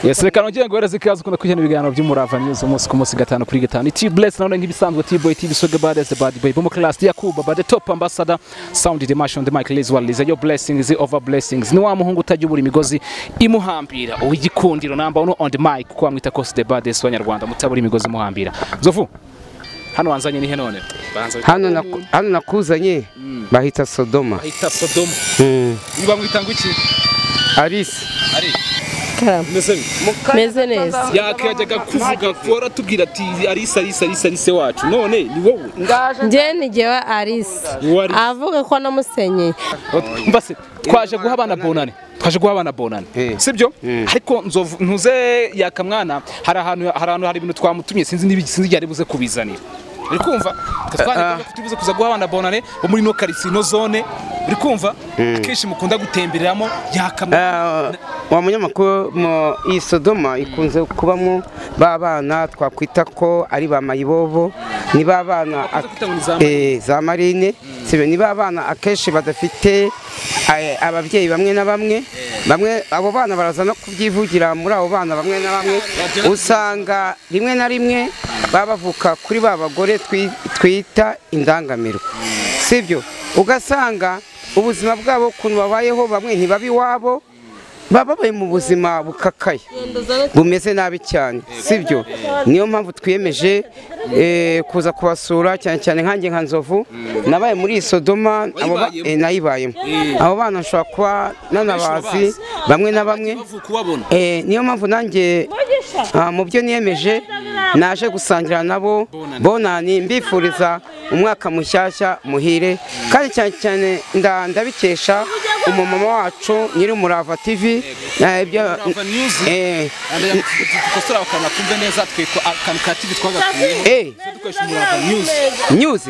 Yes, reka nongeye ngohereza ikaze ukunda kujyana ibiganiro by'Umurava news umunsi ku munsi gatanu kuri gatanu. T Bless naone nk'ibisanzwe T-boy TV so bad as the bad boy. Bomo class Yakuba but the top ambassador sound the march on the mic Liz Wall. Your blessings over blessings. Ni wa muhungu utajya ubura imigozi imuhambira. Uwigikundiro namba uno on the mic kwa mwita kose the baddest w'Abanyarwanda mutabura imigozi imuhambira. Nzovu hano wanzanye ni he none? Hano nakuzanye bahita Sodoma. Bahita Sodoma. Niba mwita ngwiki? Arisi. Meze neza. Yakajyaga kuvuga kora tubwira ati Arisi wacu. None ni wowe. Nje nigewe Arisi. Avuga ko namusenyeye. Mbase twaje guha abana Bonane. Sibyo? Ariko Nzovu ntuze yakamwana hari ibintu twamutumye sinzi yari buze kubizanira. Uri kumva? Twandika tubize kuza guha abana Bonane bo muri no quartier no zone. Uri kumva? Akenshi mukunda gutembereramo yakamwana. Wa munyamakuru mu Sodoma ikunze kubamo babana twakwita ko ari ba mayibobo ni babana za marine sibe ni babana akenshi badafite ababyeyi bamwe na bamwe abo bana barazana kubyivugira muri abo bana bamwe na bamwe usanga rimwe na rimwe babavuka kuri babagore twita indangamiro sibyo ugasanga ubuzima bwabo kuntu babayeho bamwe ntibabi wabo babaye mu buzima bukakaye bumeze nabi cyane sibyo niyo mpamvu twiyemeje kuza kubasura cyane nkanjye nka Nzovu nabaye muri Sodoma nayibayemo abo bana nshobora kuba nanabazi bamwe na bamwe niyo mpamvu nanjye mu byo niyemeje naje gusangira nabo Bonane mbifuriza umwaka mushyashya muhire kandi cyane ndabikesha umumama wacu nyiri Umurava TV ibyo kosora bakana kumve neza tweko akantu ka TV twagakuye dukoresha Umurava news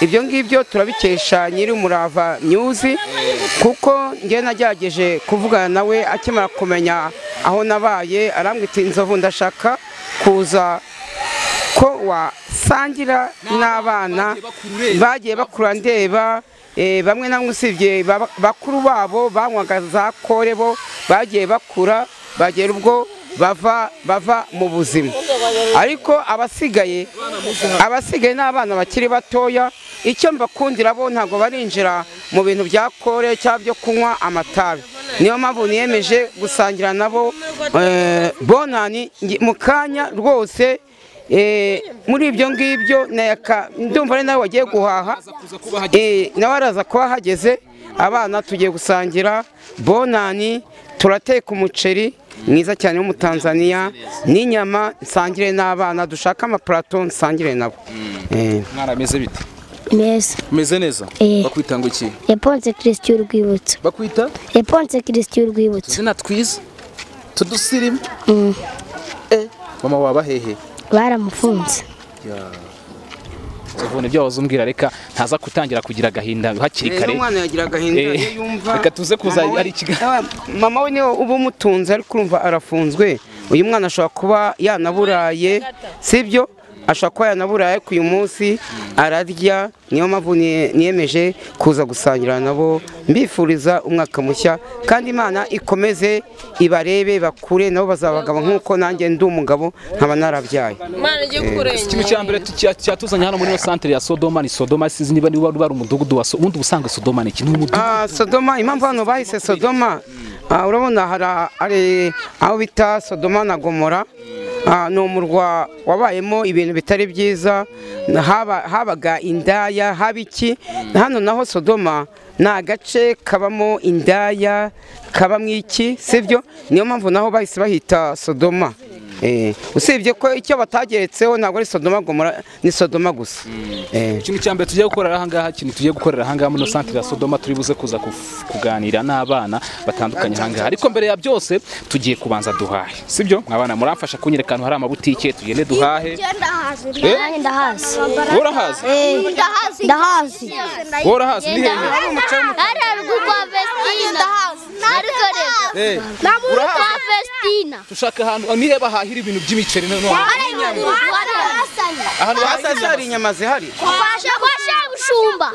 ibyo ngibyo turabikesha nyiri Umurava news kuko ngiye najyageje kuvugana nawe akimara kumenya aho nabaye arambwita Nzovu ndashaka kuza ko wasangira n'abana bagiye bakura ndeba bamwe namwe usibye bakuru babo banywaga za korebo bagiye bakura bagera ubwo bava mu buzima ariko abasigaye n'abana bakiri batoya icyo mbakundira bo ntago barinjira mu bintu bya kore cyangwa byo kunywa amatabi niyo mpamvu niyemeje gusangira nabo Bonane mu kanya rwose muri ibyo ngibyo ndumva ari nawe wagiye guhaha nawe araza kuba hageze abana tugiye gusangira Bonane turateka umuceri mwiza cyane w'umutanzania n'inyama nsangire n'abana dushaka amaparato nsangire nabo mwarameze bite Meze neza bakwita ngo iki Yaponse Kristo y'urwibutso bakwita Yaponse Kristo y'urwibutso zina twiza tudusirimu mama waba hehe baramufunze Nzovu ibyo wazumbwira reka ntaza kutangira kugira gahinda hakiri kare umwana yagira gahinda yumva reka tuze kuza ari kiga mama we niwe uba umutunze ariko urumva arafunzwe uyu mwana ashobora kuba yanaburaye sibyo ashobora kuba yanaburaye ku uyu munsi ararya niyo mpamvu niyemeje kuza gusangira nabo mbifuriza umwaka mushya kandi Imana ikomeze ibarebe bakure nabo bazabagabo nk'uko nanjye ndi umugabo nkaba narabyaye ikintu cya mbere cyatuzanye hano muri centre ya Sodoma ni Sodoma sizi niba bari umudugudu wa ubundi busanzwe Sodoma ni ikintu umudugudu Sodoma impamvu hano bahise Sodoma urabona hari aho bita Sodoma na Gomora ni umurwa wabayemo ibintu bitari byiza habaga Indaya habiki hano naho Sodoma ni agace kabamo Indaya kabamo iki sibyo niyo mpamvu naho bahise bahita Sodoma usibye ko icyo batageretseho ntabwo ari Sodoma Gomora ni Sodoma gusa ikintu cya mbere tugiye gukorera ahangaha tugiye gukorera ahangaha muri centre ya Sodoma turi buze kuza kuganira n'abana batandukanye ahangaha ariko mbere ya byose tugiye kubanza duhahe sibyo mwabana muramfasha kunyereka ahantu hari amabutike tugende duhahe ndahazi urahazi ndahazi ni hehe tushaka ahantu ni he bahahira ibintu by'imiceri none ahantu hasasa hari inyama zihari mushumba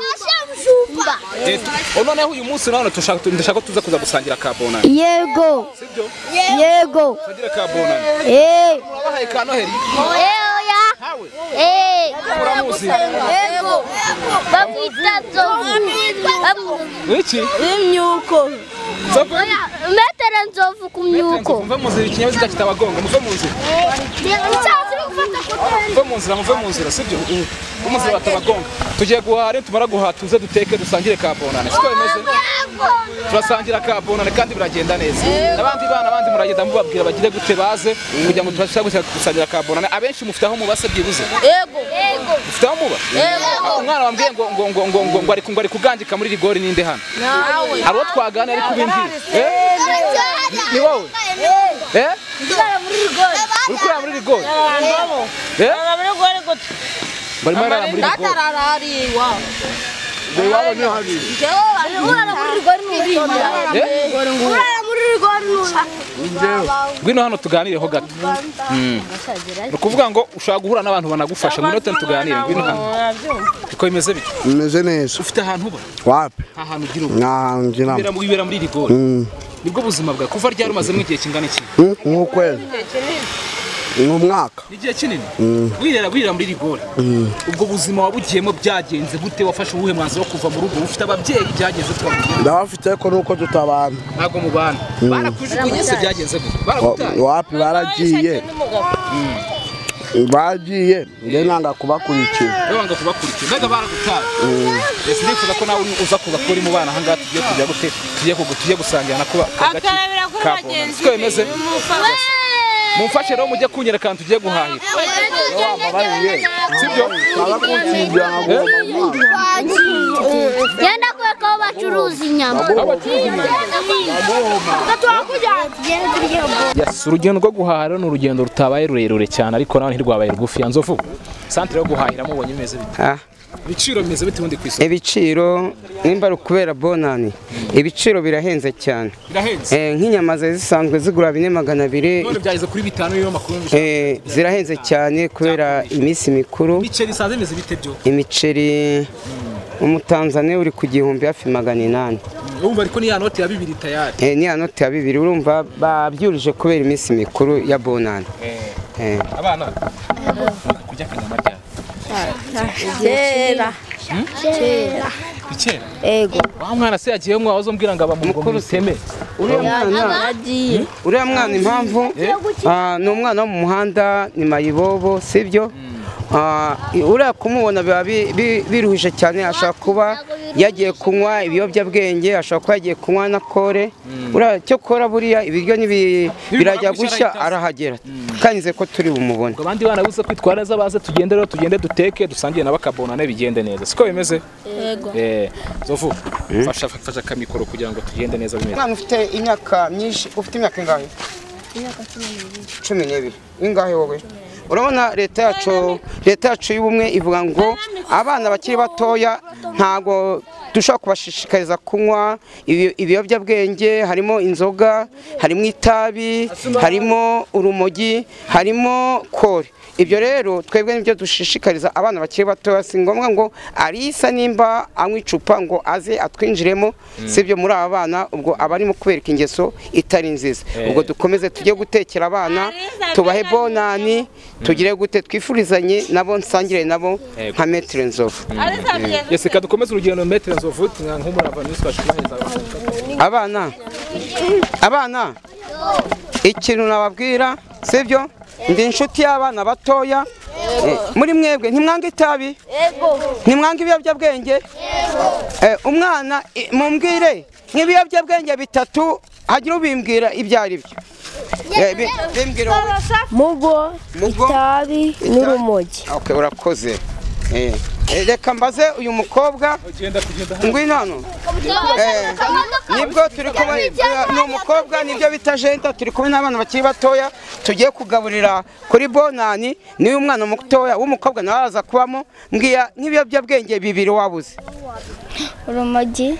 noneho uyu munsi none ndashaka tuza kuza gusangira ka Bonane. yego Sibyo? yego Sangira ka Bonane. Murabahaye ka Noheli? oya Hawe? muramuzi yego bamwita Nzovu Iki? imyuko Nzovu? metero Nzovu ku myuko Muve mu nzira ikinyabiziga kitabagonga, muve mu nzira. Muve mu nzira, sibyo? Mu nzira batabagonga. Tugiye guhara, tumara guhaha tuze duteke dusangire ka Bonane. Siko bimeze? Turasangira ka Bonane kandi biragenda neza. Abandi muragenda mubabwira bagire gute baze kugira ngo turashaka gusangira ka Bonane. Abenshi mufite aho mubase byibuze. yego Mufite aho muba? Umwana wambwiye ngo ari kugangika muri rigori ninde hano? Ari wo twagana ari kubimbwira. Ni wowe? Uri kurara muri rigori? Bari marara muri rigori. Ngwino hano tuganireho gato. Ni ukuvuga ngo ushaka guhura n'abantu banagufasha ngo note tuganire. Ngwino hano. Biko bimeze bite? Bimeze neza. Ufite ahantu uba? Wapi? Ahantu ugira ubu? Ngira. Wibera muri rigori. Nibwo buzima bwawe kuva ryari umazemo igihe kingana iki? Nk'ukwezi. Umwaka. Igihe kinini? Wirira muri rigori. Ubwo buzima wabugiyemo byagenze gute? Wafashe ubuhe mwanzuro wo kuva mu rugo? Ufite ababyeyi byagenze twabugenda? Ndabafite ko nuko tutabana. Ntago mubana. Barakujugunye se byagenze gute? Baragutaye? Wapi baragiye. Bagiye nge nanga kubakurikira. Wanga kubakurikira. Mbega baragutaye. Ese nifuza ko nawe uza kuza kuri mu bana hanga tugiye kujya gute? Tugiye gusangira na kuba kagaki. akarabira kuri bagenzi Siko bimeze? Mumfashe rero mujye kunyera kandi tugiye guhahira. Sibyo? genda kweka aho bacuruza inyama Yes, urugendo rwo guhaha rero ni urugendo rutabaye rurerure cyane ariko nawe ntirwabaye rugufi. Nzovu. Santre yo guhahira mubonye imeze bite? Ibiciro bimeze bite ubundi ku isoko? Ibiciro nimba ari kubera Bonane ibiciro birahenze cyane. Birahenze. Nk'inyama zisanzwe zigura 4,200. None byageze kuri 5 yo makuru. Zirahenze cyane kubera iminsi mikuru. Imiceri saze imeze bite byo? Imiceri umutanzania uri ku gihumbi hafi 800. Urumva ariko ni ya note ya 2 tayari. Ni ya note ya 2 urumva babyurije kubera iminsi mikuru ya Bonane. Abana. Kujya kanyama ryari? kera Ikera. ego Wa mwana se yagiye mwa wazombwira ngo abamukuru teme. Uriya mwana impamvu ni umwana wo mu muhanda ni mayibobo sibyo? Uriya kumubona biba biruhije cyane ashaka kuba yagiye kunywa ibiyobyabwenge ashaka kuba yagiye kunywa na kore uriya cyo kora buriya ibiryo birajya gushya arahagera kanyize ko turi bumubone. Abandi bana buze kwitwara neza baze tugende duteke dusangiye naba kabonane bigende neza. Siko bimeze? ego Nzovu fasha kamikoro kugira ngo tugende neza bimeze. Mwana ufite imyaka myinshi ufite imyaka ingahe? imyaka 12. Ingahe wowe? Urabona leta yacu y'ubumwe ivuga ngo abana bakiri batoya ntago dushaka kubashishikariza kunywa ibiyobyabwenge harimo inzoga harimo itabi harimo urumogi harimo kore. Ibyo rero twebwe nibyo dushishikariza abana bakiri batoya si ngombwa ngo arisa nimba anywa icupa ngo aze atwinjiremo sibyo muri aba bana ubwo abarimo kubereka ingeso itari nziza. Ubwo dukomeze tujye gutekera abana tubahe Bonane tugire gute twifurizanye nabo nsangire nabo nka Metero Nzovu. Yese kadukomeze urugendo Metero Nzovu nk'Umurava twashimaheza abana ikintu nababwira sibyo ndi inshuti y'abana batoya muri mwebwe ntimwanga itabi ntimwanga ibiyobyabwenge umwana mumbwire nk'ibiyobyabwenge 3 hagira ubimbwira ibyo ari byo mugo itabi n'urumogi. Okay urakoze. Reka mbaze uyu mukobwa ngwino hano nibwo turi kumwe ni umukobwa nibyo bita jenta turi kumwe n'abana bakiri batoya tugiye kugaburira kuri Bonane niyo umwana mutoya w'umukobwa nawe aza kubamo mbwiya nk'ibiyobyabwenge 2 wabuze. Urumogi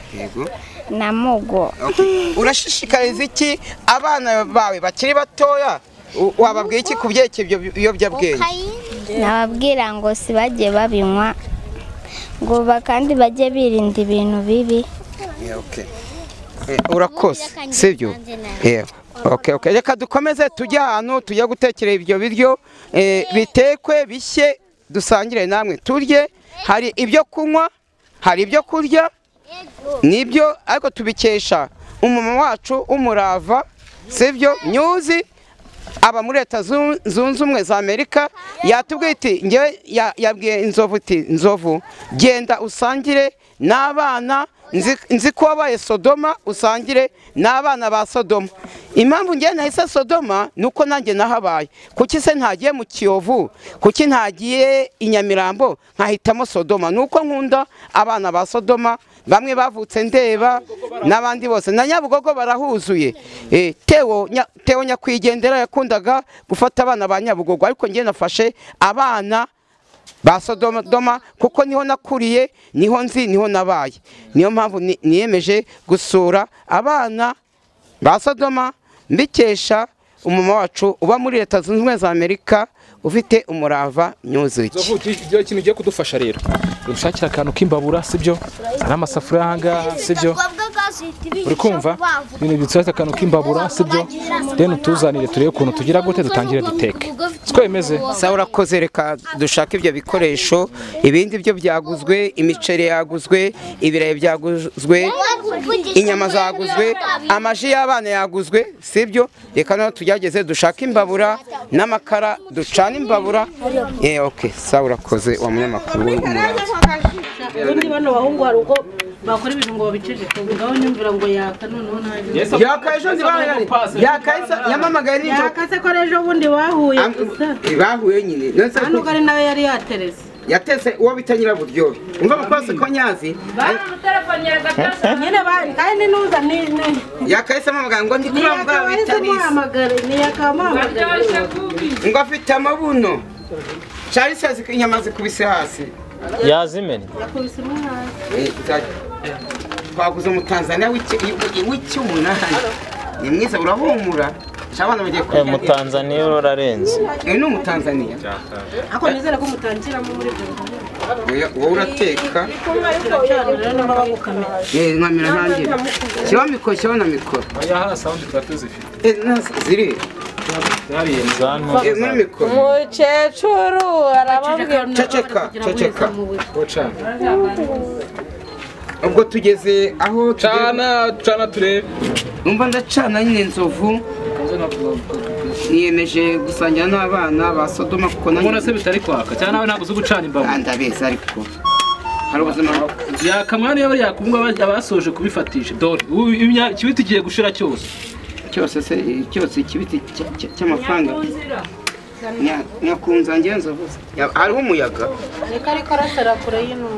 na mugo. Urashishikariza iki abana bawe bakiri batoya wababwiye iki kubyerekeye ibyo biyobyabwenge? Nababwira ngo sibagiye babinywa ngo kandi bajye birinda ibintu bibi. urakoze sibyo reka dukomeze tujye ahantu tujya gutekereza ibyo biryo bitekwe bishye dusangire namwe turye. Hari ibyo kunywa, hari ibyo kurya nibyo, ariko tubikesha umumama wacu Umurava sibyo nyuzi aba muri Leta Zunze Ubumwe za Amerika. Yatubwiye iti ngewe yabwiye Nzovu iti Nzovu genda usangire n'abana nzi ko wabaye Sodoma, usangire n'abana ba Sodoma. Impamvu ngiye nahise Sodoma nuko nanjye nahabaye. Kuki se ntagiye mu Kiyovu, kuki ntagiye i Nyamirambo nkahitamo Sodoma? Nuko nkunda abana ba Sodoma, bamwe bavutse ndeba n'abandi bose na Nyabugogo barahuzuye. Teo nyakwigendera yakundaga gufata abana ba Nyabugogo, ariko ngiye nafashe abana ba Sodoma kuko niho nakuriye, niho nzi, niho nabaye. Niyo mpamvu niyemeje gusura abana ba Sodoma mbikesha umumama wacu uba muri Leta Zunze Ubumwe za Amerika ufite Umurava nyuzuye. Ibyo kintu ugiye kudufasha rero ushakira akantu k'imbabura sibyo, ari amasafuriya ahangaha sibyo, uri kumva ibintu bitsohetse akantu k'imbabura sibyo, then utuzanire turebe ukuntu tugira gute dutangire duteke twemeze. Sawa urakoze, reka dushaka ibyo bikoresho. Ibindi byo byaguzwe, imiceri yaguzwe, ibirayi byaguzwe, inyama zaguzwe, amaji y'abana yaguzwe sibyo. Reka naho tugerageze dushaka imbabura n'amakara ducana imbabura. Sawa urakoze wa munyamakuru w'Umurava. Ubundi bano bahungu hari uko bakora ibintu ngo babiceceke, ngaho nyumvira ngo yaka noneho ntaje. Yaka ejo ndibana yaka yamamagaye n'injo. Yaka ko ejo bundi bahuye gusa. Bahuye nyine. Hano kare nawe yari yatereze. Yatese uwo bitanyira buryo. Umva bakose ko nyazi. Telefone gatasa. Nyine bari kandi nuza ni. Yaka yamamagaye ngo ndi kuramba bitanise. Ni yakamamagaye. Ngo afite amabuno. Charles yazi inyama zikubise hasi. Yazimeni. Yakubise hasi. Twaguze mu Tanzania w'icyumunani. Ni mwiza urahumura. Cyabana bagiye kurya. Mu Tanzania urarenze. Ni mu Tanzania. Ako nizera ko mutangira muri byo. Wowe urateka. Nkamira ntangira. Kiba mikoro cyabana mikoro. Aya ha sound twatuzifite. Ziri. Umukecuru arababwira ceceka ubwo tugeze aho cana turebe. Umva ndacana nyine Nzovu niyemeje gusangira n'abana ba Sodoma kuko nabona se bitari kwaka cyane nawe ntabwo ugucana imbavu. Ndabeza ariko hari ubuzima yakamwana yaba yakubwa abasoje kubifatisha dore ikibiti kigiye gushira cyose ikibiti cy'amafaranga nyakunza ngiye Nzovu hariho umuyaga ariko arasara kure y'ino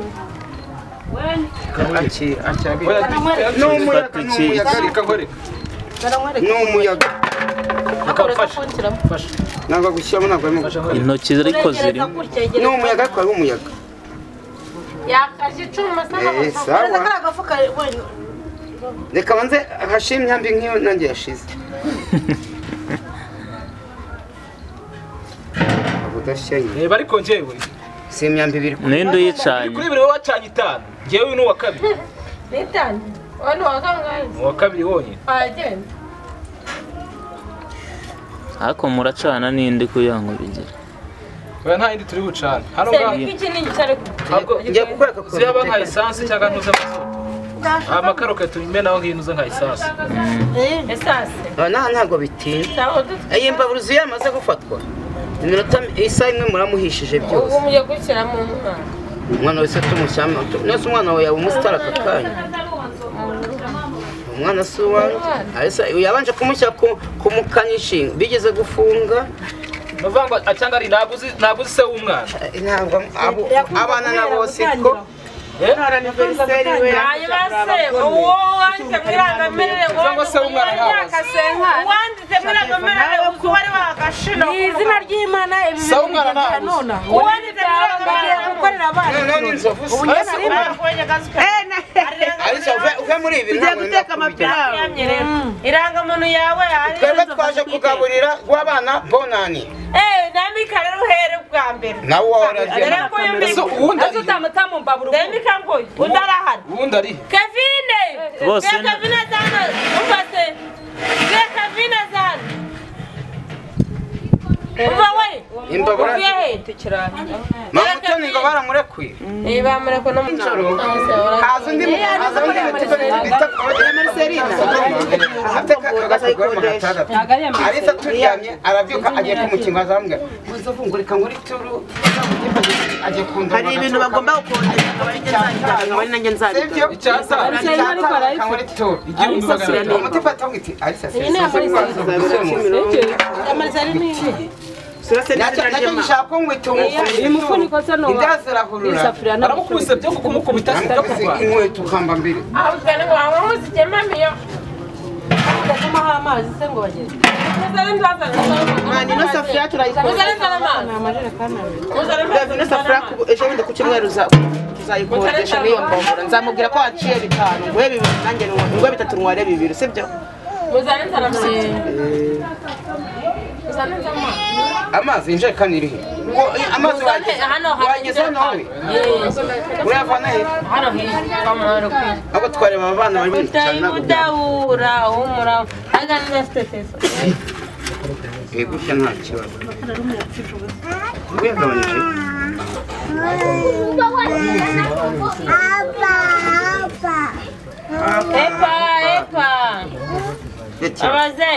n'umuyaga ntabwo gushyiramo ntabwo arimo intoki ariko ziri n'umuyaga ariko hariho umuyaga yakaje icuma agafuka reka banze hashime imyambi nk'iyo nanjye yashize reba ariko njyewe si imyambi ibiri ninde uyicanye kuri buri wacanye itanu njyewe n'uwa kabiri n'itanu wano wakangaye uwa kabiri wonyine agenda ariko muracana ninde kugira ngo bigire oya nta yindi turi bucana hano ngaho iki ni igicare ngiye kukwereka ko ziyaba nka esanse cyangwa ntuza amakaro katurime naho nginuza nka esanse ntabwo bitinda iyi mbabura uzi yamaze gufatwa iminota isaha imwe muramuhishije byose ubu mugiye gushyiramo umwana wese tumushyama nese umwana wawe yaba umusitari aka kanya umwana si uwanjye yabanje kumushyira ku mukanishi bigeze gufunga nuvanga cyangwa ari ntabwo uzi se w'umwana ntabwo abana na bose ko anniversaire we ayibase uwo wanditse mwirangamirire cyangwa se umwana wanditse izina ry'Imana Sawa umwana nawe. gukorera abana. none Nzovu ariko uve muri ibi tugiye guteka amapilawu Irangamuntu yawe twebwe twaje kugaburira w'abana Bonane namika rero uhere bwa mbere. nawe waragiye uwundi utamutamu mbaburu. Namika ngo undarahari. uwundi ari Kevine. Bose Kevine zana. Umfate. Kevine zana. Uva we. imbabura Tikirani. mamutoni ngo baramurekuye Bamureko no Nsoro haza undi bita ateka agasayikodesha arisa turyamye arabyuka agiye kumukinga azambwira uzovungurika muri turu agiye kunda hari ibintu bagomba gukondesha abari nanjye nzabikora sivyo icyasa muri turu umutima atangiti arisa nacyo gishaka ngo Imufuniko se no. indazirahurura aramukubise byo kumukubita sida kuva inkweto ukamba mbere Ahubwo wawe muzikemamiyo. Ndakuma amazi se ngo bageze. mwana ino safuriya turayikoresha ino safuriya ejo bundi ku cyumweru tuzayikodesha n'iyo mbabura nzamubwira ko waciye 5 nguhe 2 nanjye nguhe 3 ntware 2 sibyo amazi injerekani iri amazi wageze nawe urayavana he hano hino abo twareba abana bari cyane udahura umurava agana stetesa gutya nta kibazo uyagabanije epa abaze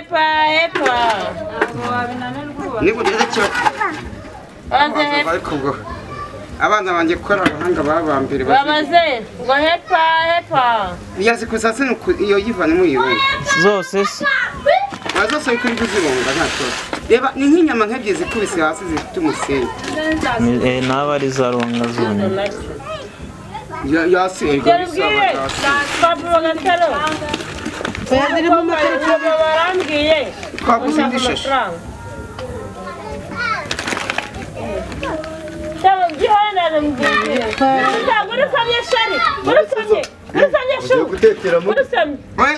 epa niba ugeze cyo abaze abana banjye gukora abahanga babambire babaze ngo hepa yazi kusasa iyo yivana mu yiwe zose bazose kuri kuzibonga ntacyo reba ni nk'inyama nk'ebyiri zikubise hasi zifite umusenyi naba ari za ronga zone yasi barambwiye twaguze indi shashi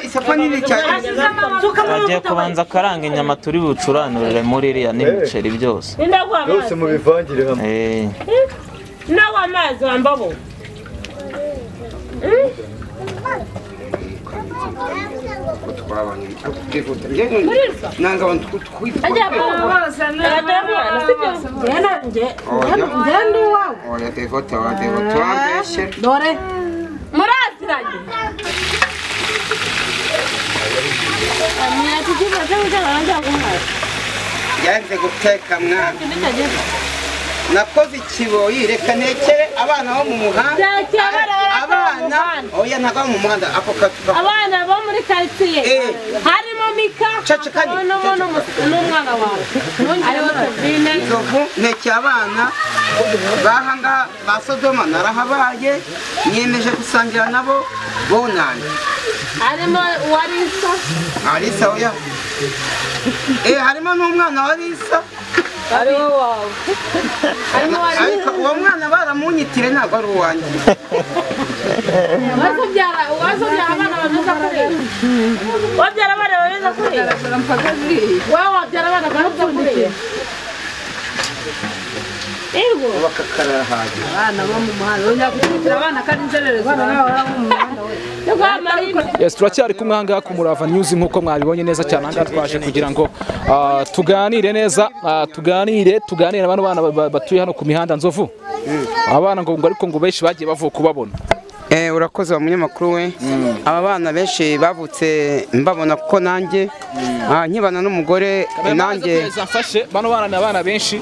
isapa nini cyane agiye kubanza akaranga inyama turi bucuranurire muri iriya n'ibiceri byose byose mubivangire hamwe nawe amazi wambabo nanga abantu twitwa oya devota wa devota wambeshe dore muraziranye yanze guteka mwana nakoze ikiboyi reka ntekere abana bo mu muhanda abana oya ntabwo mu muhanda ako katuka abana bo muri quartier harimo Mika n'umwana wawe ariho Kevine Nzovu ntekeye abana bahanga ba Sodoma narahabaye niyemeje gusangira nabo Bonane harimo Arisa oya harimo n'umwana wa Arisa ariwo wawe ariko uwo mwana baramunyitire ntabwo ari uwanjye wazobyara abana bameze kuri wabyara abana bameze kuri wowe wabyara abana bameze kuri Ego bakakarara haje abana bo mu muhanda ujya gukurikira abana kandi inzererezi abana bo mu muhanda Yes, turacyari kumwe hanga ku Umurava News nkuko mwabibonye neza cyane hanga twaje kugira ngo tuganire neza tuganire abantu bana batuye hano ku mihanda Nzovu abana ngo ariko ngo benshi bagiye bavuka kubabona urakoze wa munyamakuru we aba bana benshi bavutse mbabona kuko nanjye nkibana n'umugore nanjye zamfashe bano bana ni abana benshi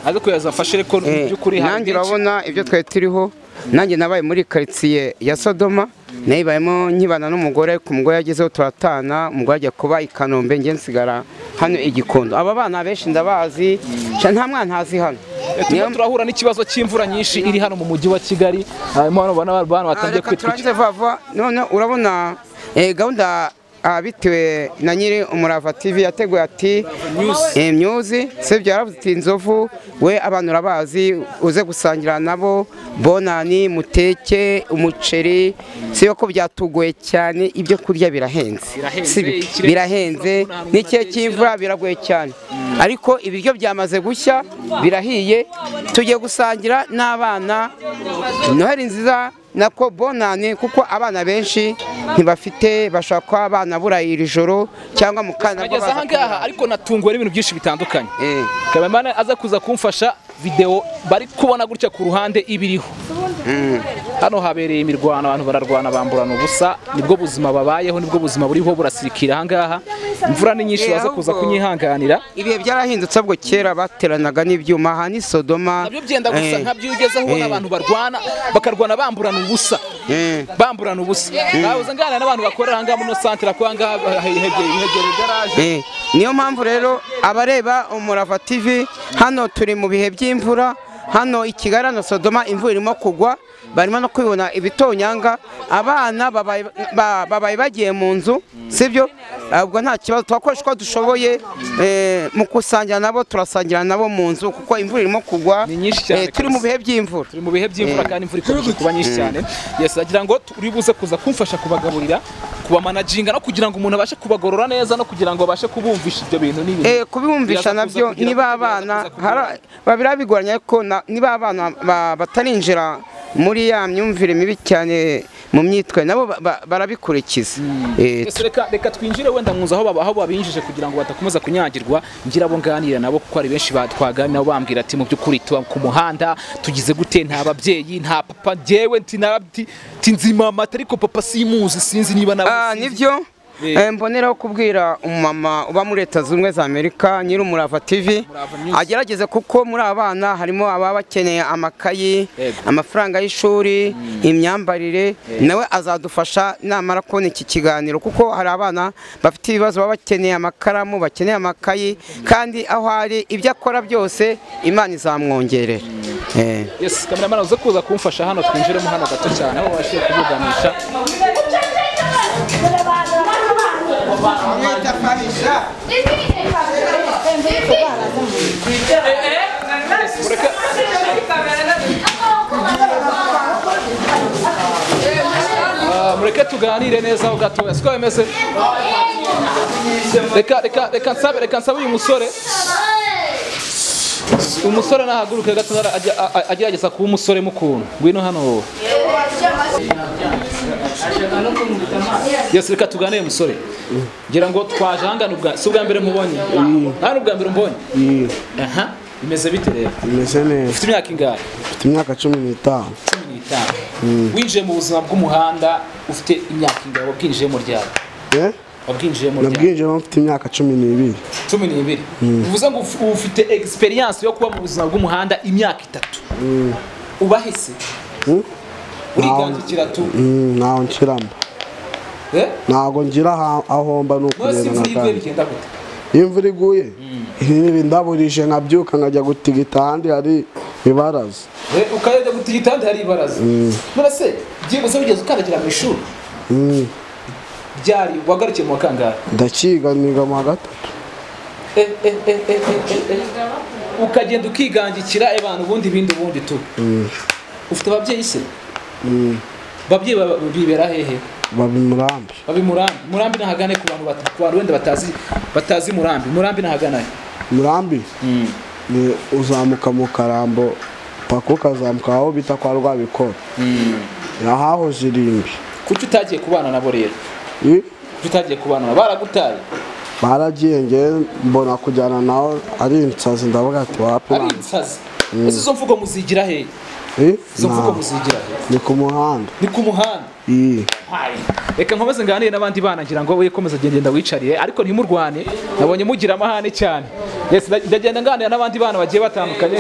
ariko yazafashe ariko by'ukuri nanjye urabona ibyo twari turiho nanjye nabaye muri quartier ya Sodoma nayibayemo nkibana n'umugore ku mugore yagezeho turatana umugore ajya kuba i Kanombe nge nsigara hano igikondo aba bana benshi ndabazi nta mwana ntazi hano niyo turahura n'ikibazo cy'imvura nyinshi iri hano mu mujyi wa Kigali harimo abana batangiye kwitwikira none urabona gahunda bitewe na nyiri Umurava TV yateguye ati imyuzi sibyo yaravuze ati Nzovu we abantu urabazi uze gusangira nabo Bonane muteke umuceri siyo ko byatugoye cyane ibyo kurya birahenze birahenze n'ikihe cy'imvura biragoye cyane ariko ibiryo byamaze gushya birahiye tugiye gusangira n'abana Noheli nziza nako Bonane kuko abana benshi ntibafite bashaka ko abana buraye iri joro cyangwa mu kana bageze aha ngaha ariko natunguwe n'ibintu byinshi bitandukanye kamemana aza kuza kumfasha video bari kubona gutya ku ruhande ibiriho hano habereye imirwano abantu bararwana bamburana ubusa nibwo buzima babayeho nibwo buzima buriho burasirikira aha ngaha imvura ni nyinshi baza kuza kunyihanganira ibihe byarahindutse ubwo kera bateranaga n'ibyuma aha ni Sodoma nabyo byenda gusa nkabyo ugezeho ubona abantu barwana bakarwana bamburana ubusa bamburana ubusa babuze ngana n'abantu bakorera aha ngaha muri centre kwa ngaha hegere garage niyo mpamvu rero abareba Umurava TV hano turi mu bihe by'imvura hano i Kigali na Sodoma imvura irimo kugwa barimo no kwibona ibitonyanga abana babaye bagiye mu nzu sibyo ubwo nta kibazo twakoresha uko dushoboye mu kusangira nabo turasangira nabo mu nzu kuko imvura irimo kugwa turi mu bihe by'imvura turi mu bihe by'imvura kandi imvura ikomeje kuba nyinshi cyane yes agira ngo uri buze kuza kumfasha kubagaburira kuba managinga no kugira ngo umuntu abashe kubagorora neza no kugira ngo abashe kubumvisha ibyo bintu n'ibintu kubibumvisha nabyo niba abana babira bigoranye ko niba abana batarinjira muri ya myumvire mibi cyane mu myitwe nabo barabikurikiza reka twinjire wenda muza aho babinjije kugira ngo batakomeza kunyagirwa ngira abo nganira nabo kuko ari benshi batwaganira nabo bambwira ati mu by'ukuri tuba ku muhanda tugize gute nta babyeyi nta papa jewe nzimama ariko papa simuzi sinzi niba nabo nivyo mboneraho kubwira umumama uba muri Leta Zunze za Amerika nyiri Umurava TV agerageze kuko muri abana harimo ababa bakeneye amakayi amafaranga y'ishuri imyambarire nawe azadufasha namara kubona iki kiganiro kuko hari abana bafite ibibazo baba bakeneye amakaramu bakeneye amakayi kandi aho hari ibyo akora byose Imana izamwongerera yes kameramana uze kuza kumfasha hano twinjiremo hano gato cyane aho bashiye kuvuganisha mureke tuganire neza aho gato siko bimeze reka nsabe uyu umusore nahaguruke gato agerageza kuba umusore mukuru ngwino hano yes reka tuganire musore ngira ngo twaje hangana si ubwa mbere mubonye hano ubwa mbere mbonye aha bimeze bite rero bimeze neza ufite imyaka ingahe ufite imyaka 15 winjiye mu buzima bw'umuhanda ufite imyaka ingahe wabwinjiyemo ryari wabwinjiyemo ryari nabwinjiyemo mfite imyaka 12 bivuze ngo ufite experience yo kuba mu buzima bw'umuhanda imyaka 3 ubahise urigandikira tu naho nshiramba ntago ngira aho mba nukureba nakandi imvura iguye ibi ndaburije nkabyuka nkajya gutigita ahandi hari ibaraza ukajya gutigita ahandi hari ibaraza none se byibuze ugeze ukandagira mu ishuri byari wagarukiye mu kangahe ndakiga niga mu gatatu ukagenda ukigangikira abantu ubundi tu ufite ababyeyi se babyeyi bibera hehe Murambi nahagane ku bantu wenda batazi Murambi nahagana Murambi ni uzamuka mu Karambo paka ukazamuka aho bita kwa Rwabikora yahaho zirimbi kuki utagiye kubana nabo rero utagiye kubana baragutaye baragiye nge mbona kujyana naho ari insazi ndavuga ati wapi ari insazi ese zo mvugo muzigira he zo mvugo muzigira ni ku muhanda reka nkomeze nganire n'abandi bana ngira ngo wikomeza genda wicariye ariko ntimurwane nabonye mugira amahane cyane yes ndagenda nganira n'abandi bana bagiye batandukanye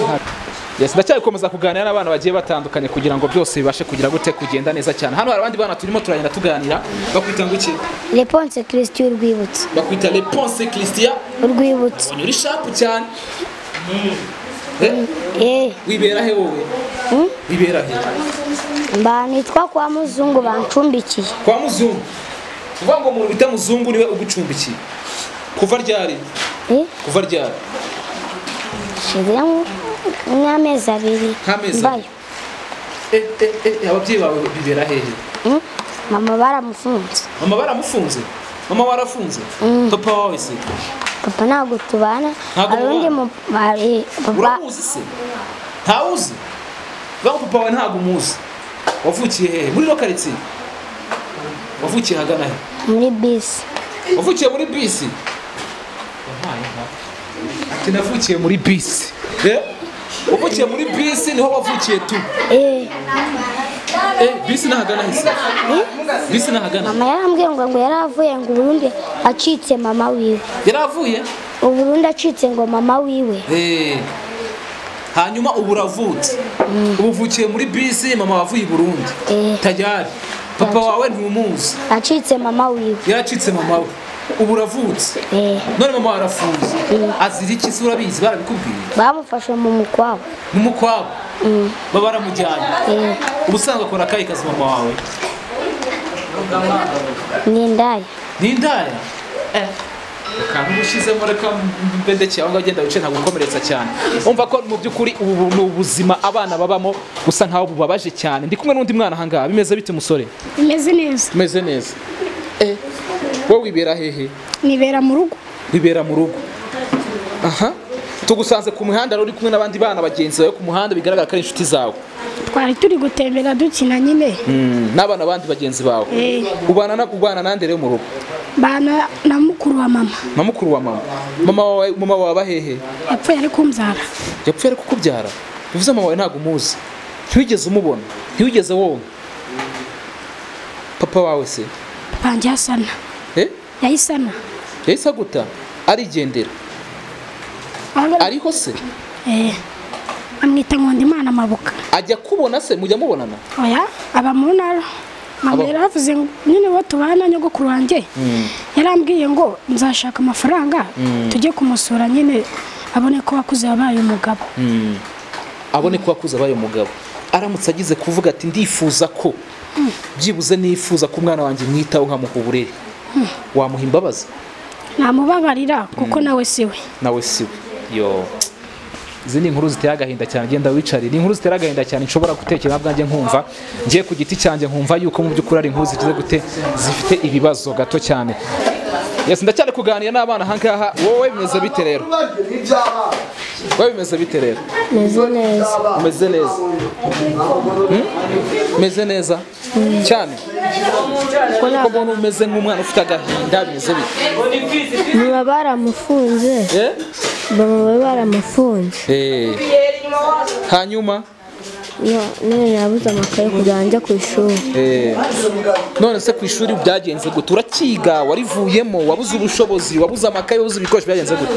yes ndacyakomeza kuganira n'abana bagiye batandukanye kugira ngo byose bibashe kugira gute kugenda neza cyane hano hari abandi bana turimo turagenda tuganira bakwita ngo iki Réponse Christian urwibutso bakwita Réponse Christian urwibutso uri sharp cyane wibera he wowe wibera he nitwa kwa Muzungu bancumbikiye kwa Muzungu uvuga ngo umuntu bita muzungu niwe ugucumbikiye kuva ryari kuva ryari shizemo nk'amezi abiri mbayo ababyeyi bawe bibera hehe mama baramufunze mama warafunze papa wawe se papa ntabwo tubana arundi papa uramuzi se ntawuzi baho papa wawe ntabwo umuzi wavukiye hehe muri lokalitiye wavukiye hagana he muri bisi wavukiye muri bisi ati navukiye muri bisi wavukiye muri bisi niho wavukiye tu bisi nahagana hise bisi nahagana mama yarambwiye ngo yaravuye ngo Burundi acitse mama wiwe yaravuye Burundi acitse ngo mama wiwe hanyuma ubu uravutse uvukiye muri bisi mama wavuye i Burundi tajyari papa wawe ntumuzi acitse mama wiwe yaracitse mama we ubu uravutse none mama warafunze azira iki se urabizi barabikubwiye bamufashe mu mukwabo baba baramujyanye ubusanga akora akayi kazi mama wawe ni indaya kantu ushizemo reka mbendeke aho ngagenda wice ntabwo ukomeretsa cyane umva ko mu by'ukuri ubu ni ubuzima abana babamo gusa nkaho bubabaje cyane ndi kumwe n'undi mwana ahangaha bimeze bite musore bimeze neza wowe wibera hehe nibera mu rugo aha tugusanze ku muhanda uri kumwe n'abandi bana bagenzi bawe ku muhanda bigaragara ko ari inshuti zawe twari turi gutembera dukina nyine n'abana abandi bagenzi bawe ubana nande rero mu rugo bana na mukuru wa mama mama wawe abahehe yapfuye ari kumbyara yapfuye ari kukubyara bivuze mama wawe ntabwo umuzi ntiwigeze umubona ntiwigeze wonka papa wawe se banjye Asana yahise aguta arigendera ariho se amwita Nkundimana Mabuka ajya kubona se mujya mubonana oya aba mu ntara mama yaravuze nyine wo tubana nyogokuru wanjye yarambwiye ngo nzashaka amafaranga tujye kumusura nyine abone ko wakuze abaye umugabo aramutse agize kuvuga ati ndifuza ko byibuze nifuza ko umwana wanjye mwitaho nkamuha uburere wamuha imbabazi namubabarira kuko nawe siwe yo izi ni inkuru ziteye agahinda cyane genda wicare ni inkuru ziteye agahinda cyane nshobora gutekereza bwanjye nkumva ngiye ku giti cyanjye nkumva yuko mu by'ukuri ari inkuru zigize gute zifite ibibazo gato cyane ndacyari kuganira n'abana ahangaha wowe bimeze bite rero umeze neza cyane ko mbona umeze nk'umwana ufite agahinda bimeze bite baba baramufunze hanyuma none yabuze amakaye kugira ngo njye ku ishuri none se ku ishuri byagenze gute urakiga warivuyemo wabuze ubushobozi wabuze amakaye wabuze ibikoresho byagenze gute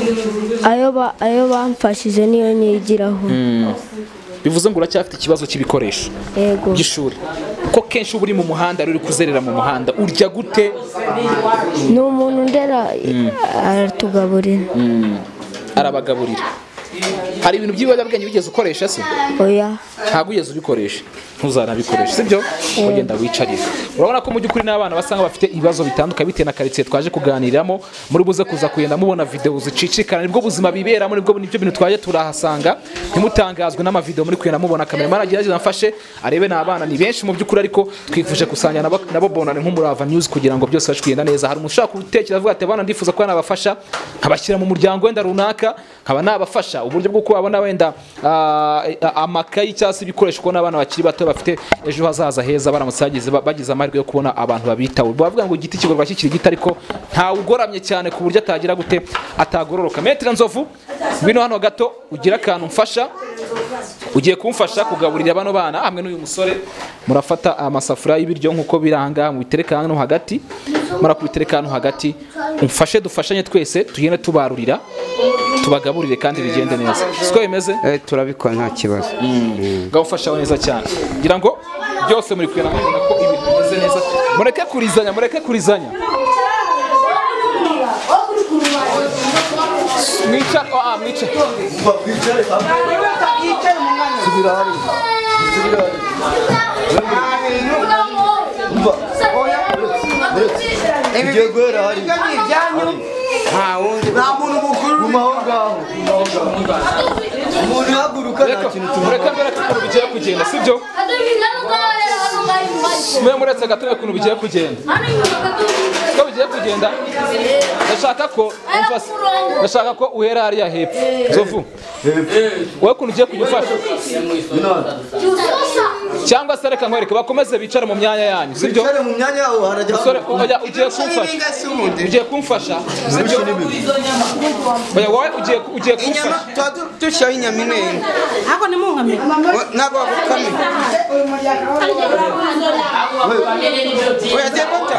ayo bamfashije niyo nigiraho bivuze ngo uracyafite ikibazo cy'ibikoresho by'ishuri ko kenshi uba uri mu muhanda uri kuzerera mu muhanda urya gute ni umuntu ndera aratugaburira arabagaburira hari ibintu by'ibiyobyabwenge wigeze ukoresha se oya ntabwo ugeze ubikoresha ntuzanabikoresha sibyo ugenda wicarira urabona ko mu by'ukuri n'abana basanga bafite ibibazo bitandukanye bitewe na karitsiye twaje kuganiriramo muri buze kuza kugenda mubona video zicicikana nibwo buzima biberamo nibyo bintu twaje turahasanga ntimutangazwe n'amavideo muri kugenda mubona kamera maragerageza mfashe arebe n'abana ni benshi mu by'ukuri ariko twifuje kusanya nabo Bonane nk'Umurava news kugira ngo byose baje kugenda neza hari umushaka gutekereza avuga ati abana ndifuza ko nabafasha nkabashyira mu muryango wenda runaka nkaba nabafasha uburyo bwo kubabona wenda amakayi cyangwa ibikoresho ko n'abana bakiri bato bafite ejo hazaza heza baramutse bagize amahirwe yo kubona abantu babitaho bavuga ngo igiti kigorwa kikiri gito ariko nta ugoramye cyane ku buryo atagira gute atagororoka Metero Nzovu bino hano gato ugira akantu mfasha ugiye kumfasha kugaburira bano bana hamwe n'uyu musore murafata amasafuriya y'ibiryo nkuko biranga mu bitereka hano hagati murakubitereka hano hagati umfashe dufashanye twese tugende tubarurira tubagaburire kandi bigende neza siko bimeze turabikora nta kibazo ngawufasha neza cyane ngira ngo byose muri kwena mubona ko ibintu bimeze neza mureke kurizanya mwicara tugiye guhera hari nta wundi nta muntu mukuru gumaho ngaho umuntu uhaguruka nta kintu reka mbere ukuntu bigiye kugenda sibyo mwe muretse gatoya ukuntu bigiye kugenda ko bigiye kugenda ndashaka ko uhera hariya hepfo Nzovu wowe ukuntu ugiye kugufasha cyangwa se reka nkwereke bakomeze bicare mu myanya yanyu sibyo bicare mu myanya yaho harajya ugiye kumfasha sibyo wowe ugiye kumfasha dushyiraho inyama inenga Ako ni mungamira. ntabwo bagukamira oya debata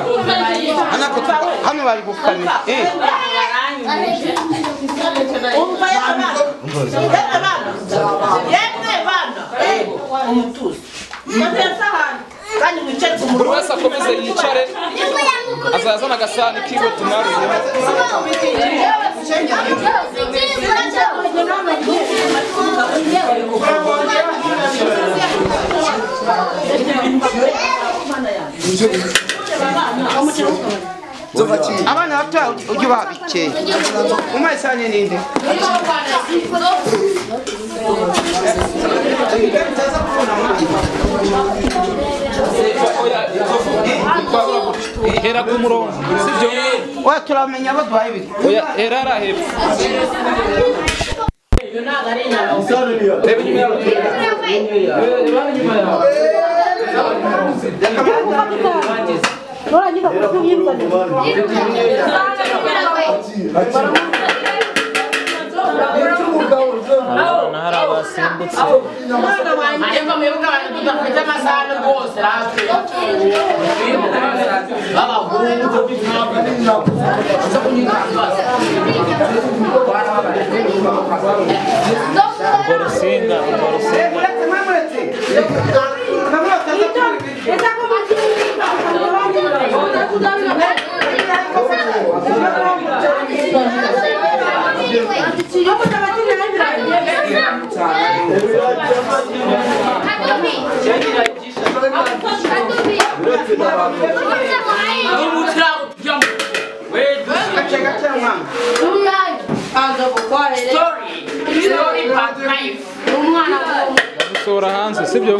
hano bari gukamira Umva y'abana. Yemwe bana. Umutuzo. Kandi mwicare ku buri wese akomeze yicare azazana agasahani kiwe tumwarure abana bato ujye ubaha bikeya umayisanye ninde hera ku murongo sibyo oya turamenya abo duhaye ibiri oya hera hariya hepfo reba inyuma yawe reba inyuma yawe Abana hari abasimbutse ariko mwibuka abantu tudafite amasahani rwose natwe urwo rusinga gusohora hanze sibyo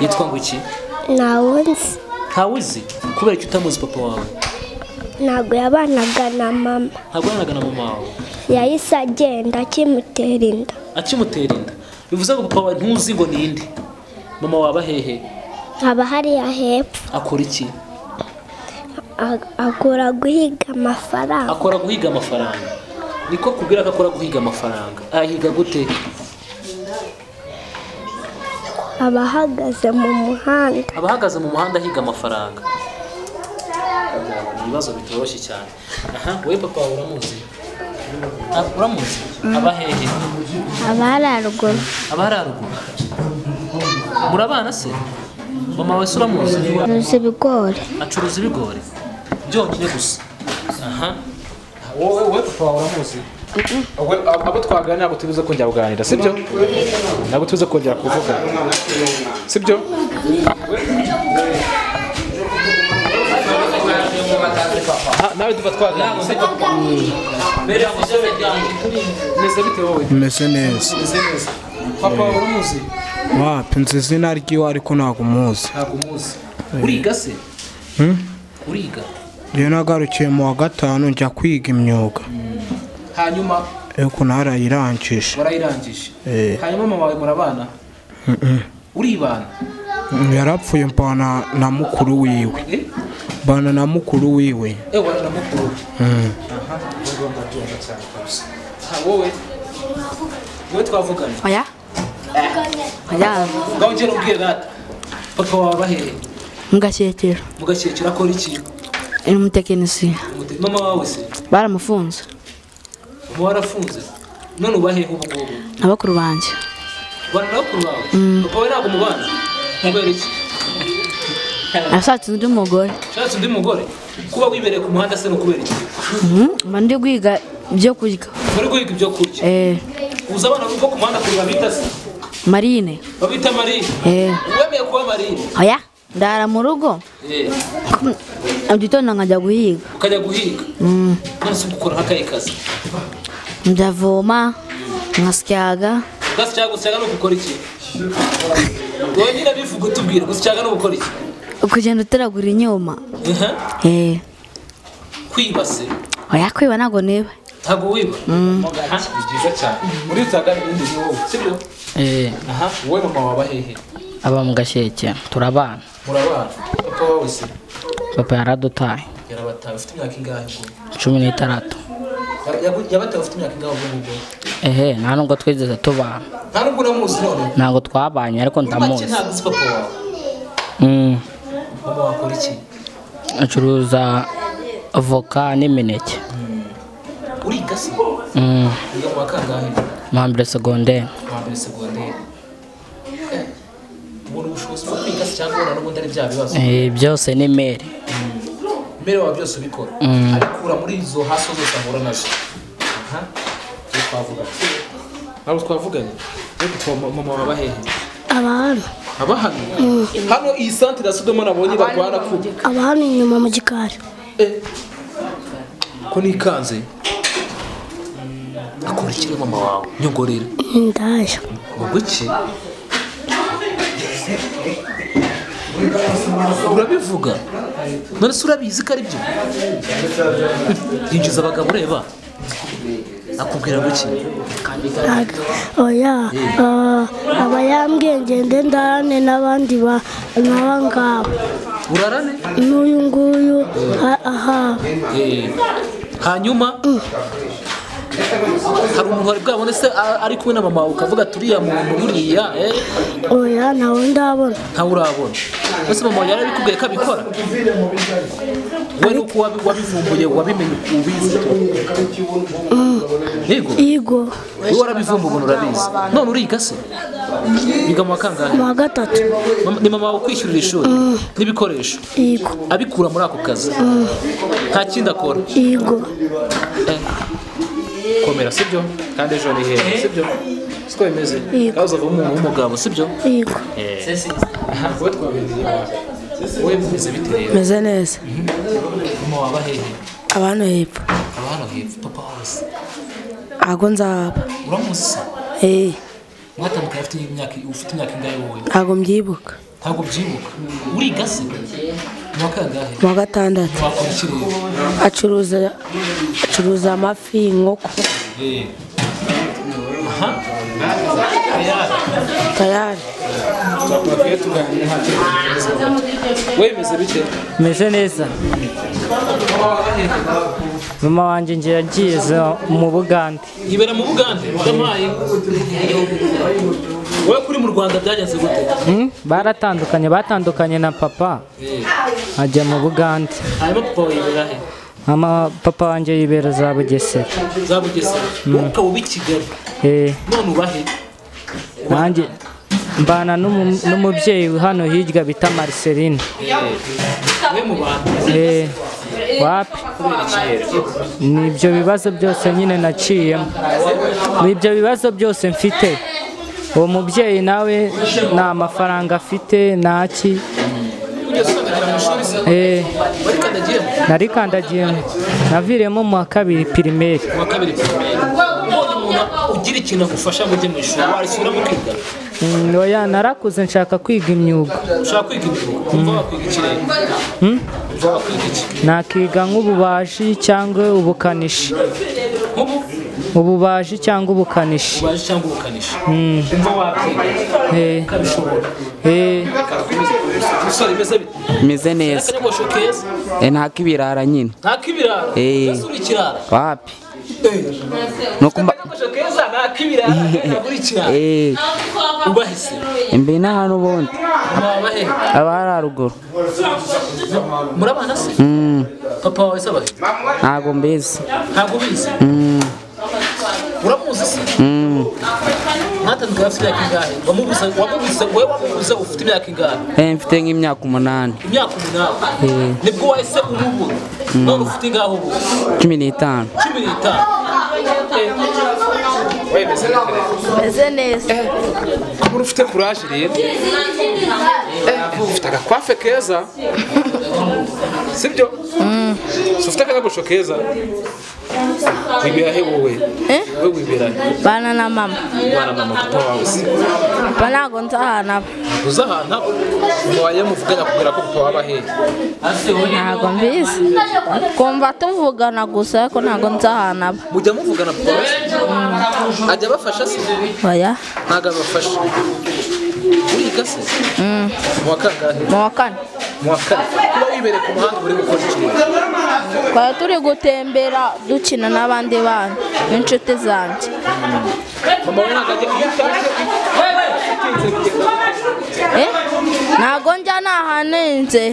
Yitwa ngo iki? Nawuzi. Ntawuzi kubera ko utamuzi papa wawe. Ntabwo yabanaga na mama. Ntabwo yabanaga na mama wawe. Yahise agenda akimutera inda. Akimutera inda. Bivuze ngo papa wawe ntuzi ngo ninde? Mama wawe hehe? Aba hariya hepfo. Akora iki? Akora guhiga amafaranga. Akora guhiga amafaranga. Niko kubwira ko akora guhiga amafaranga. Ahiga gute? Abahagaze mu muhanda. Abahagaze mu muhanda ahiga amafaranga. Ibibazo bitoroshye cyane. Aha, wowe papa wawe uramuzi? Uramuzi? Aba hehe? Abararuguru. Abararuguru. Murabana se? Mama wawe uramuzi? Acuruza ibigori. Acuruza ibigori. Byonyine gusa. Aha. Wowe papa wawe uramuzi? Abo twaganira ntabwo tubize kongera kuganira, sibyo? Ntabwo tubize kongera kuvuga, sibyo? Nawe tuba twaganira, sibyo? Meze bite wowe? Meze neza. Papa wawe uramuzi? Wapi nzi izina ryiwe ariko ntabwo muzi. Ntabwo muzi. Uriga se? Uriga? Njye nagarukiye mu wa gatanu njya kwiga imyuga. Hanyuma eko narayirangije. Warayirangije. Hanyuma mama wawe murabana? Uribana? Yarapfuye mbana na mukuru wiwe. Bana na mukuru wiwe. Wana na mukuru. Aha. Ngomba byumva cyane kabisa. Wowe? Wowe twavugana? Oya. Oya. Ngongera ubwire data. Papa wawe bahehe? Mugashyekera. Mugashyekera akora iki? Ni umutekinisiye. Mama wawe se? Baramufunze. Warafunze? None ubahehe ubu ngubu? Abakuru banjye. Bana bakuru bawe? Papa wawe ntabwo mubana? Kubera iki? Ashatse undi mugore. Ashatse undi mugore? Kuba wibereye ku muhanda se no kubera iki? Mba ndi kwiga ibyo kurya. Uri kwiga ibyo kurya? Uza abana bo ku muhanda kuri babita se? Marine. Babita Marine? Wemeye kuba Marine? Oya. Ndara mu rugo. Agitondo nkajya guhiga. Ukajya guhiga? Nonse gukora hakaye kazi. Ndavoma, ngasyaga. Gusyaga no gukora iki? Wowe nyine bivuga utubwira gusyaga no gukora iki? Kugenda uteragura inyuma. Kwiba se? Oya kwiba ntago niba. Ntago wiba? Ni byiza cyane. Muri utaga ibindi ni wowe, sibyo? Aha, wowe mama waba hehe? Aba mu Gashyekera turabana. Murabana. Papa wawe se? Papa yaradutaye. Yarabataye ufite imyaka ingahe ngo? 16. Yabataye ufite imyaka ingahe ngo? Nta nubwo twigeze tubana. Nta nubwo namuzi none? Ntabwo twabanye ariko ndamuzi. Ntabwo uzi papa wawe? Papa wakora iki? Acuruza avoka n'imineke. Uriga se? Wiga mu kangahe? Mambere secondaire. Mambere secondaire. Ubona ubushobozi bwo kwiga se cyangwa ubona n'ubundi ari bya bibazo? Byose ni mere. Mere wa byose ubikora? Arikura muri izo haso zose ahura nazo. Aha. Twavuga. Ntabwo twavuganye. Ariko mama waba hehe? Abana. Abahano? Hano iyi centre ya Sodoma nabonye barwana ku. Abahano inyuma mu gikari. Ko nikanze. Akora iki mama wawe? Nyongorera. Indaya. Uguki? Urabivuga? None se urabizi ko ari byo? Yinjiza abagabo ureba. Akubwira ngo iki? Oya, abayambwiye ngende ndarane n'abandi n'abangabo. Urarane? N'uyu nguyu aha. Hanyuma hari umuntu wari bwabone se ari kumwe na mama ukavuga turiya muntu buriya Oya, ntawe ndabona. Ntawe urabona. Ese mama yari abikubwiye ko abikora? Wari uko wabivumbuye wabimenye ubizi? Yego. Wowe warabivumbuye umuntu urabizi. None uriga se? Biga mu kangahe? Mu 3. Ni mama wawe kwishyurira ishuri n'ibikoresho? Yego. Abikura muri ako kazi? Nta kindi akora? Yego. Komera sibyo? Kandi ejo ni hehe sibyo? Siko bimeze? Kaza umuntu w'umugabo sibyo? Yego. Wowe twabigiye. Wowe bimeze bite rero? Meze neza. Mama waba hehe? Abana hepfo. Abana hepfo papa wose. Ago nzaba. Uramuzi se? Mwatandukanye ufite imyaka ingahe wowe? Ntago mbyibuka. Ntago byibuka. Uriga se? Mu kangahe? Mu 6. Wakora iki rero? Acuruza amafi, inkoko. Aha. Tayari. Twakwiye tuganira nta kibazo. Wowe meze bite? Meze neza. Mama wanje nje yagiye mu Bugande. Yibera mu Bugande? Ndamaye. Wowe kuri mu Rwanda byagenze gute? Batandukanye na papa. Ajya mu Bugande. Hanyuma papa yibera he? Papa wanje yibera za Bugesera. Za Bugesera? Ukaba ubi Kigali? None ubahe? Nanjye mbana n'umubyeyi hano hirya bita Marceline. We mu bantu? Wapi? Nibyo bibazo byose nyine naciyemo. Nibyo bibazo byose mfite. Uwo mubyeyi nawe nta mafaranga afite ntaki. Narikandagiyemo. Naviremo mu wa 2 primaire. Mu wa 2 primaire. Ugira ikintu agufasha ngo ujye mu ishuri warisura mu kwiga? Oya, narakuze nshaka kwiga imyuga. Ushaka kwiga imyuga? Umva wakwiga iki rero? Umva wakwiga iki? Nakiga nk'ububaji cyangwa ubukanishi. Ububaji cyangwa ubukanishi. Ububaji cyangwa ubukanishi. Umva wakwiga? Kabishobora. Umusore meze bite? Meze neza. Nta kibirara nyine. Nta kibirara? Ese uri ikirara? Wapi? Nukumba keza na kibirara naguri ikirara. Ubahise. Mbe na hano bondi. Abahe? Abara ruguru. Murabana se? Papa wawe sabahe? Ntago mbezi. Ntago bizi? Uramuzi se? Mwatandukanye afite imyaka ingahe? Wamubuze ufite imyaka ingahe? Mfite nk'imyaka 8. Imyaka 8? Nibwo wahise umubura? None ufite ingahe ubu? 15. 15? Meze neza. Kubura ufite courage rero. Ufite agakwafe keza. Sibyo? Ufite akagosho keza. Wibera he wowe? Wowe wibera he? Bana na mama. Bana na mama papa wawe se? Banago nzahana. Uzahana? Mwaye muvugana kubera ko papa waba he? Ntago mbizi. Kumva tuvugana gusa ko ntago nzahana. Mujya muvugana papa wawe? Ajya bafasha se? Oya. Ntago abafasha. Uriga se? Mu wa kangahe? mu wa kane. Mu wa kane. Kuba wibereye ku muhanda uri gukora iki? Twari turi gutembera dukina n'abandi bana n'inshuti zanjye. Mama we ntabwo ajya ntago njya nahanenze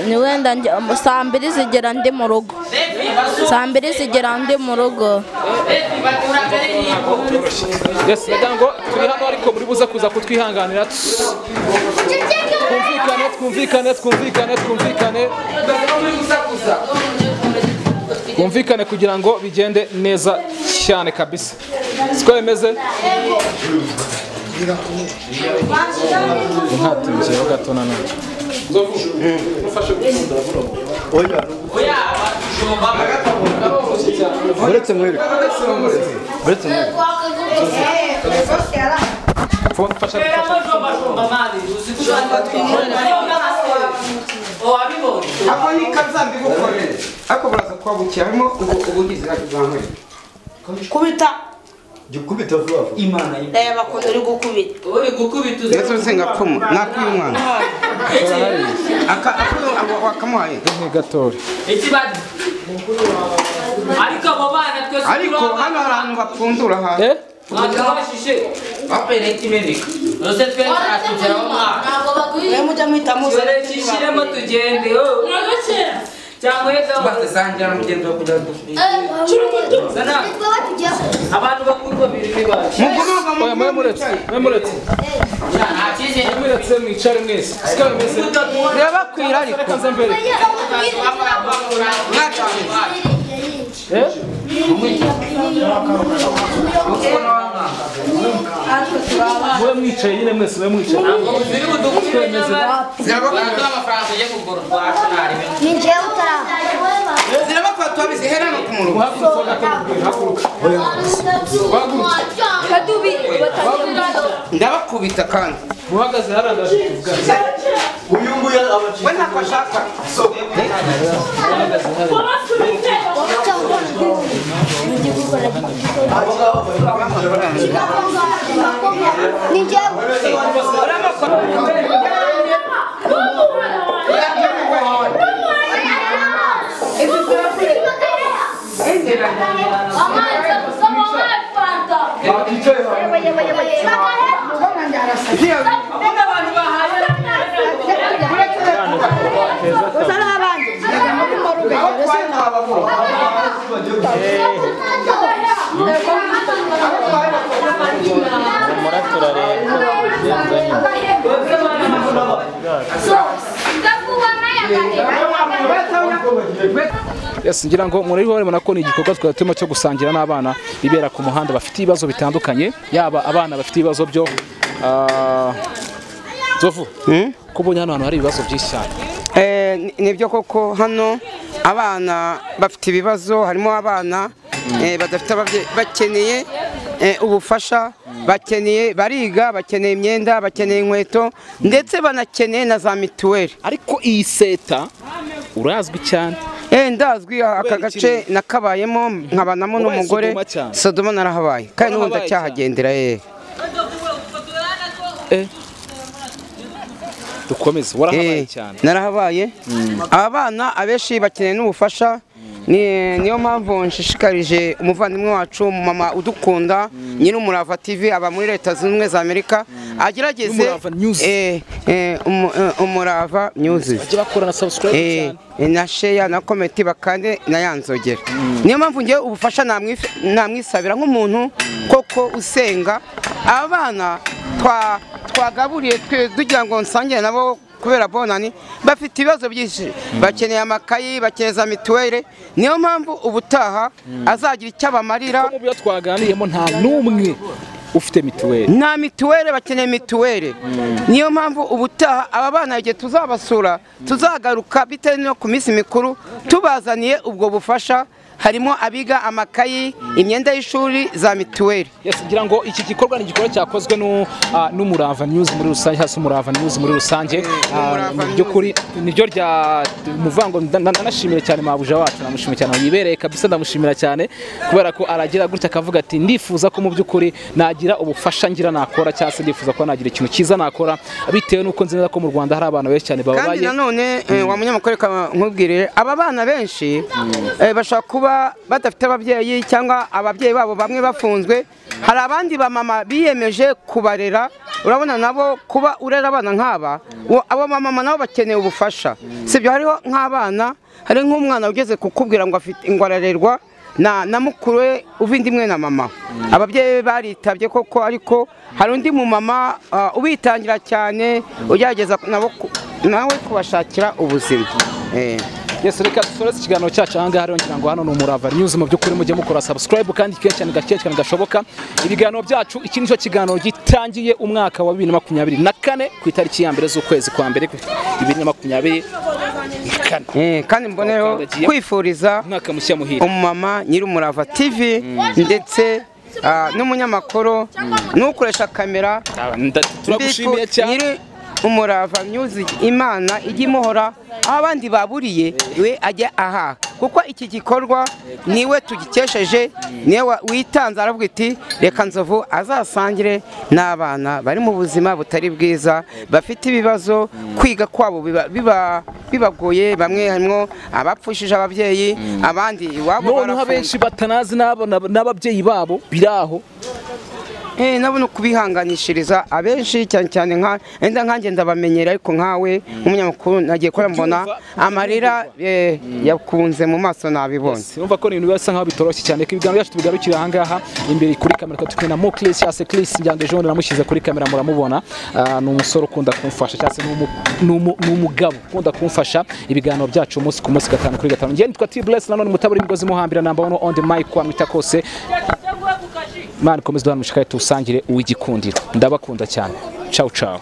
ni wenda saa mbiri zigera ndi mu rugo. Saa mbiri zigera ndi mu rugo. Yes, ngo turi hano ariko muri buza kuza kutwihanganira. Kumvikane kugira ngo bigende neza cyane kabisa. Siko bimeze? Ntatinze ho gato na none. Nzovu. Ufashe gukunda buro. Oya. Uretse mwere. Fasha. Ako ni kazambi gukorera. Ako buraza kwabukira harimo ubugizi bw'abantu. Kubita. Jukubita vuba. Imana. Reba ko uri gukubita. Uri gukubita uze. Yesu senga pfumu. Nakwiye umwana. Wakamuhaye. Gatori. Ikibadi. Ariko abo bana twese ariko hano abantu bapfundura hantu. Mwakabashishe. Bapere kimeneka. Rose twe atugeraho mwana. Wewe mujya mwita muze. Shishiremo tugende. Cyangwa yega basangira mugendo wo kujya dufite. Sana. Abantu bakuru babiri nibaje. Oya mwemuretse. Mwemuretse mwicare mwese. Sika bimeze. Reba kwira ariko. Kaza mbere. Mwe mwicaye nyine mwese mwe mwicaye. Ziri budukubemeze. Zirabakora amafaranga yo kugura twacu nari. Ni njyewe utara. Zirabakora twabize hera no kumuru. Ndabakubita kandi. Muhagaze haragaje kuvuga. Uyu nguyu abacika. We ntako ashaka. Ni njyewe. Yes, ngira ngo muri ho mubona ko ni igikorwa twatuma cyo gusangira n'abana bibera ku muhanda bafite ibibazo bitandukanye, yaba abana bafite ibibazo byo Nzovu. Kubonye hano hari ibibazo byinshi cyane. Nibyo koko hano abana bafite ibibazo, harimo abana badafite bakeneye ubufasha, bakeneye bariga, bakeneye imyenda, bakeneye inkweto ndetse banakeneye na za mituweli. Ariko iyi seta urazwi cyane. Ndazwi aka gace nakabayemo nkabanamo n'umugore Sodoma narahabaye kandi n'ubundi acyahagendera dukomeze warahabaye cyane. Narahabaye. Abana abeshi bakeneye n'ubufasha, niyo mpamvu nshishikarije umuvandimwe wacu mama udukunda nyiri Umurava TV aba muri Leta Zunze Ubumwe za Amerika agerageze Umurava News bakora na subscribe na share na comment bakande na yanzogera. Niyo mpamvu ngiye ubufasha namwisabira nk'umuntu koko usenga. Abana twagaburiye tugira ngo nsangire nabo kubera Bonane bafite ibibazo byinshi, bakeneye amakayi, bakeneye za mituweli. Niyo mpamvu ubutaha azagira icyo abamarira. Mu byo twaganiyemo nta numwe ufite mituweli. Nta mituweli, bakeneye mituweli. Niyo mpamvu ubutaha aba bana igihe tuzabasura tuzagaruka bitewe no ku minsi mikuru tubazaniye ubwo bufasha. harimo abiga amakayi imyenda y'ishuri za mituweli. Yes, ngira ngo iki gikorwa ni igikorwa cyakozwe n'Umurava News muri rusange, hasi Umurava News muri rusange. Byo kuri niryo rya muvango. Ndanashimira cyane mabuja wacu, namushimira cyane yibereye kabisa, ndamushimira cyane kubera ko aragira gutya akavuga ati ndifuza ko mu by'ukuri nagira ubufasha ngira nakora, cyangwa se ndifuza ko nagira ikintu cyiza nakora, bitewe nuko nzi neza ko mu Rwanda hari abantu benshi cyane babaye. Kandi nanone wa munyamakuru nkubwire aba bana benshi bashaka kuba badafite ababyeyi cyangwa ababyeyi babo bamwe bafunzwe. Hari abandi ba mama biyemeje kubarera, urabona nabo kuba urera abana nk'aba, abo mama nabo bakeneye ubufasha. Sibyo, hariho nk'abana, hari nk'umwana ugeze kukubwira ngo afite ingwararerwa na mukuru we uvindi imwe na mama. Ababyeyi baritabye koko, ariko hari undi mu mama ubitangira cyane ugerageza nawe kubashakira ubuzima. Yes, reka dusoreze ikiganiro cyacu aha ngaha. Ngira ngo hano ni Umurava News, mu by'ukuri mujye mukora subscribe kandi kenshi cyane gake gashoboka. Ibiganiro byacu, iki nicyo kiganiro gitangiye umwaka wa 2024 ku itariki ya mbere z'ukwezi kwa mbere 2024. Kandi mboneho kwifuriza umwaka mushya muhira umumama nyiri Umurava TV ndetse n'umunyamakuru n'ukoresha kamera. Turagushimiye cyane Umurava News, Imana ijye imuhora aho abandi baburiye we ajya aha, kuko iki gikorwa niwe tugikesheje, niwe witanze aravuga iti reka Nzovu azasangire n'abana bari mu buzima butari bwiza, bafite ibibazo, kwiga kwabo bibagoye, bamwe harimo abapfushije ababyeyi, abandi iwabo noneho benshi batanazi n'ababyeyi babo biraho. Nabo no kubihanganishiriza abenshi cyane cyane nkanjye ndabamenyera, ariko nkawe nk'umunyamakuru nagiye kora mbona amarira yakunze mu maso nabibonye. Urumva ko ibintu bisa nkaho bitoroshye cyane. Ko ibiganiro byacu tubigarukira aha ngaha imbere kuri kamera, tukina na Moklis yase Chris njyande Jean namushyize kuri kamera muramubona. Ni umusore ukunda kumfasha, cyangwa se n'umugabo ukunda kumfasha ibiganiro byacu umunsi ku munsi, gatanu kuri gatanu. Ngiye nitwa T-Bless, nanone mutaburi imigozi muhambira namba on the mic kwa mwita kose. Mani komeza duhana mushikaye tusangire uw'igikundiro. Ndabakunda cyane. Ciao ciao.